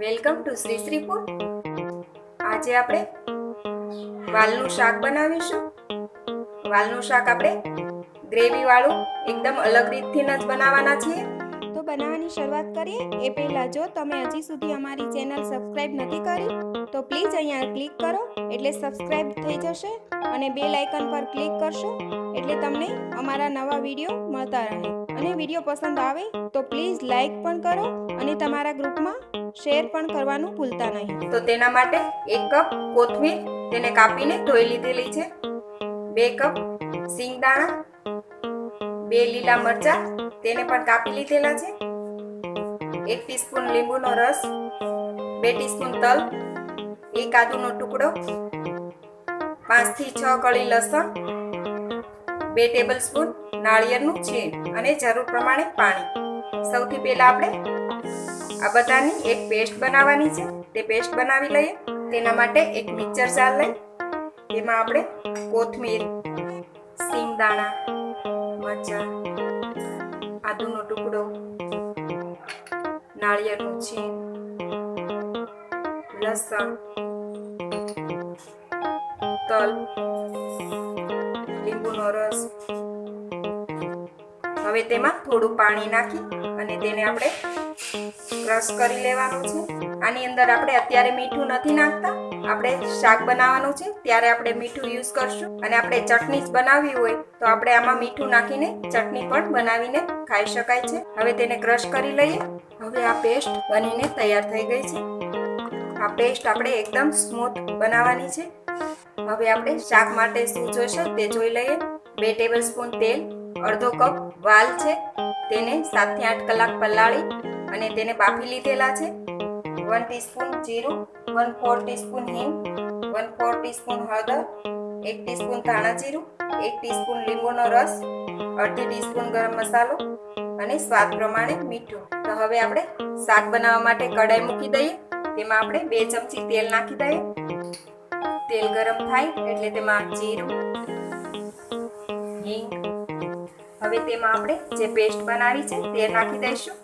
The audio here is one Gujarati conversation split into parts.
Welcome to Shri Shri food. આજે આપણે વાલનું શાક બનાવીશું. વાલનું શાક આપણે ગ્રેવી વાળું એકદમ અલગ રીતથી જ બનાવવાના છીએ. તો બનાવવાની શરૂઆત કરીએ એ પહેલાં જો તમે હજી સુધી અમારી ચેનલ સબસ્ક્રાઈબ નથી કરી તો પ્લીઝ અહીંયા ક્લિક કરો એટલે સબસ્ક્રાઈબ થઈ જશે અને બેલ આઇકન પર ક્લિક કરશો એટલે તમને અમારા નવા વિડીયો મળતા રહે. અને વિડીયો પસંદ આવે તો પ્લીઝ લાઈક પણ કરો અને તમારા ગ્રુપમાં શેર પણ કરવાનું ભૂલતા નહીં. તો તેના માટે 1 કપ કોથમીર તેને કાપીને ધોઈ લીધેલી છે, 2 કપ સિંગદાણા, 2 લીલા મરચા તેને પણ કાપી લીધેલા છે, 1 ટીસ્પૂન લીંબુનો રસ, 2 ટીસ્પૂન તલ, 1 આદુનો ટુકડો, 5 થી 6 કળી લસણ, 2 ટેબલસ્પૂન નાળિયેરનું છીણ અને જરૂર પ્રમાણે પાણી. સૌથી પહેલા આપણે આ બધાની એક પેસ્ટ બનાવવાની છે. તે પેસ્ટ બનાવી લઈએ. તેના માટે એક મિક્સર જાર લઈ તેમાં આપણે કોથમીર, સિંગદાણા, મરચાં, આદુનો ટુકડો, નાળિયેરનું છીણ, લસણ, તલ, લીંબુનો રસ. હવે તેમાં થોડું પાણી નાખી અને તેને આપણે ક્રશ કરી લેવાનું છે. આની અંદર આપણે અત્યારે મીઠું નથી નાખતા, આપણે શાક બનાવવાનું છે ત્યારે આપણે મીઠું યુઝ કરશું. અને આપણે ચટણી જ બનાવવી હોય તો આપણે આમાં મીઠું નાખીને ચટણી પણ બનાવીને ખાઈ શકાય છે. હવે તેને ક્રશ કરી લઈએ. હવે આ પેસ્ટ બનીને તૈયાર થઈ ગઈ છે. આ પેસ્ટ આપણે એકદમ સ્મૂથ બનાવવાની છે. હવે આપણે શાક માટે શું જોઈશે તે જોઈ લઈએ. 2 ટેબલસ્પૂન તેલ, અડધો કપ વાલ છે તેને 7 થી 8 કલાક પલાળી અને તેને બાફી લીધેલા છે, 1 ટીસ્પૂન જીરું, 1/4 ટીસ્પૂન હિંગ, 1/4 ટીસ્પૂન હળદર, 1 ટીસ્પૂન ધાણા જીરું, 1 ટીસ્પૂન લીંબુનો રસ, અડધી ટીસ્પૂન ગરમ મસાલો અને સ્વાદ પ્રમાણે મીઠું. તો હવે આપણે શાક બનાવવા માટે કઢાઈ મૂકી દઈએ. તેમાં આપણે 2 ચમચી તેલ નાખી દઈએ. તેલ ગરમ થાય એટલે તેમાં જીરું, હિંગ, હવે તેમાં આપણે જે પેસ્ટ બનાવી છે તે નાખી દઈશું.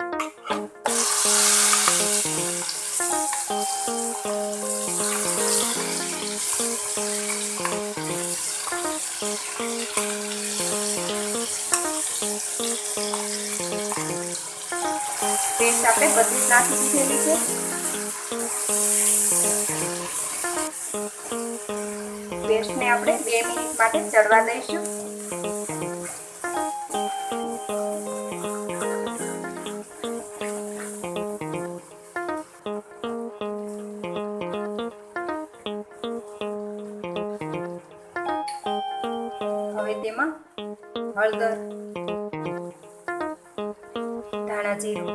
પેસ્ટ આપણે બધી જ નાખી દીધેલી છે. પેસ્ટને આપણે 2 મિનિટ માટે ચડવા દઈશું. હવે તેમાં હળદર, ધાણા જીરું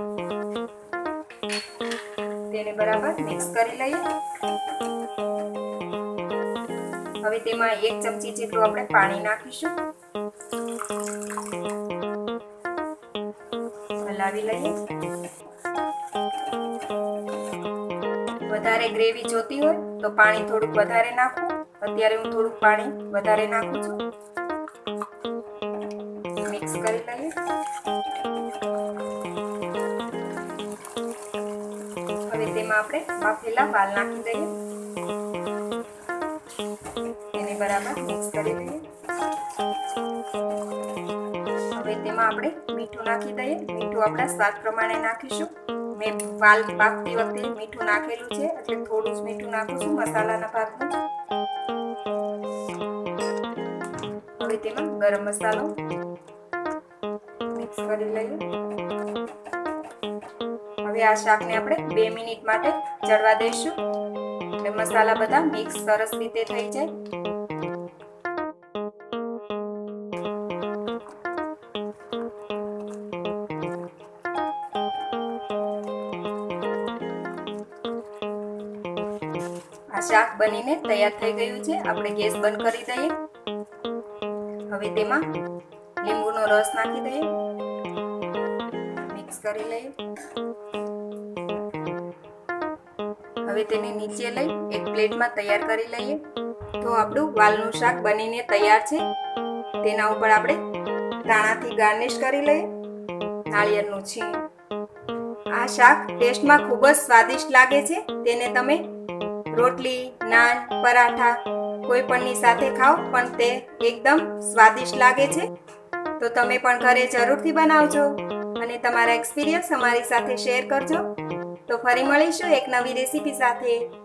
તેને બરાબર મિક્સ કરી લઈએ. હવે તેમાં 1 ચમચી જેટલું આપણે પાણી નાખીશું. હલાવી લઈએ. વધારે ગ્રેવી જોતી હોય તો પાણી થોડુંક વધારે નાખવું. અત્યારે હું થોડુંક પાણી વધારે નાખું છું. મિક્સ કરી લઈએ. હવે તેમાં આપણે બાફેલા વાલ નાખી દઈએ. તેને બરાબર મિક્સ કરી લઈએ. હવે તેમાં આપણે મીઠું નાખી દઈએ. મીઠું આપણા સ્વાદ પ્રમાણે નાખીશું. મેં વાલ બાફતી વખતે મીઠું નાખેલું છે એટલે થોડું જ મીઠું નાખું છું મસાલાના ભાગમાં. હવે તેમાં ગરમ મસાલો મિક્સ કરી લઈએ. હવે આ શાકને આપણે 2 મિનિટ માટે ચડવા દઈશું એટલે મસાલા બધા મિક્સ સરસ રીતે થઈ જાય. આ શાક બનીને તૈયાર થઈ ગયું છે. આપણે ગેસ બંધ કરી દઈએ. હવે તેમાં લીંબુનો રસ નાખી દઈએ. મિક્સ કરી લઈએ. હવે તેને નીચે લઈ એક પ્લેટમાં તૈયાર કરી લઈએ. તો આપણું વાલનું શાક બનીને તૈયાર છે. તેના ઉપર આપણે ધાણાથી ગાર્નિશ કરી લઈએ. નાળિયેરનું છીણ, આ શાક ટેસ્ટમાં ખૂબ જ સ્વાદિષ્ટ લાગે છે. તેને તમે રોટલી, નાન, પરાઠા કોઈ પણની સાથે ખાઓ પણ તે એકદમ સ્વાદિષ્ટ લાગે છે. તો તમે પણ ઘરે જરૂરથી બનાવજો અને તમારા એક્સપિરિયન્સ અમારી સાથે શેર કરજો. તો ફરી મળીશું એક નવી રેસીપી સાથે.